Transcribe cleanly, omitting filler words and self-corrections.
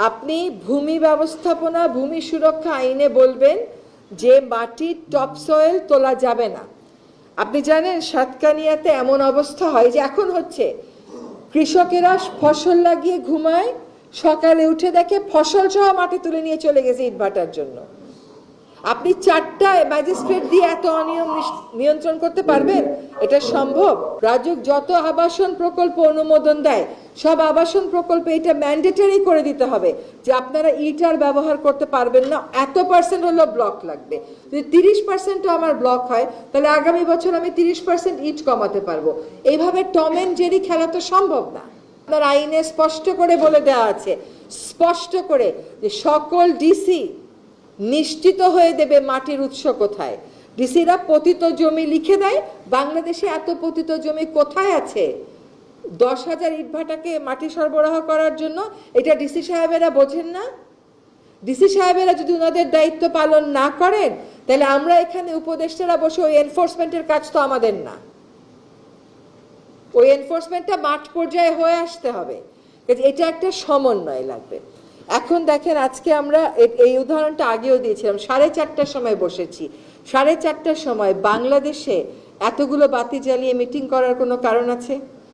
আপনি ভূমি ব্যবস্থাপনা ভূমি সুরক্ষা আইনে বলবেন যে মাটির টপ সয়েল তোলা যাবে না। আপনি জানেন সাতকানিয়াতে এমন অবস্থা হয় যে এখন হচ্ছে, কৃষকেরা ফসল লাগিয়ে ঘুমায়, সকালে উঠে দেখে ফসল সহ মাটি তুলে নিয়ে চলে গেছে ইটভাটার জন্য। আপনি 4টা ম্যাজিস্ট্রেট দিয়ে এত অনিয়ম নিয়ন্ত্রণ করতে পারবেন? এটা সম্ভব? রাজুক যত আবাসন প্রকল্প অনুমোদন দেয় সব আবাসন প্রকল্পে এটা ম্যান্ডেটরি করে দিতে হবে যে আপনারা ইটার ব্যবহার করতে পারবেন না, এত % হলো ব্লক লাগবে। যদি 30% আমার ব্লক হয় তাহলে আগামী বছর আমি 30% ইট কমাতে পারবো। এইভাবে টম এন্ড জেরি খেলা তো সম্ভব না। আপনার আইনে স্পষ্ট করে বলে দেওয়া আছে, স্পষ্ট করে, যে সকল ডিসি নিশ্চিত হয়ে দেবে মাটির উৎস কোথায়। ডিসিরা পতিত জমি লিখে দেয়। বাংলাদেশে এত পতিত জমি কোথায় আছে? 10,000 ইটভাটাকে মাটি সরবরাহ করার জন্য। এটা ডিসি সাহেবেরা বোঝেন না? ডিসি সাহেবেরা যদি ওনাদের দায়িত্ব পালন না করেন তাহলে আমরা এখানে উপদেষ্টারা বসে ওই এনফোর্সমেন্টের কাজ তো আমাদের না। ওই এনফোর্সমেন্টটা মাঠ পর্যায়ে হয়ে আসতে হবে। এটা একটা সমন্বয় লাগবে। এখন দেখেন, আজকে আমরা এই উদাহরণটা আগেও দিয়েছিলাম, 4:30টার সময় বসেছি। 4:30টার সময় বাংলাদেশে এতগুলো বাতি জ্বালিয়ে মিটিং করার কোনো কারণ আছে?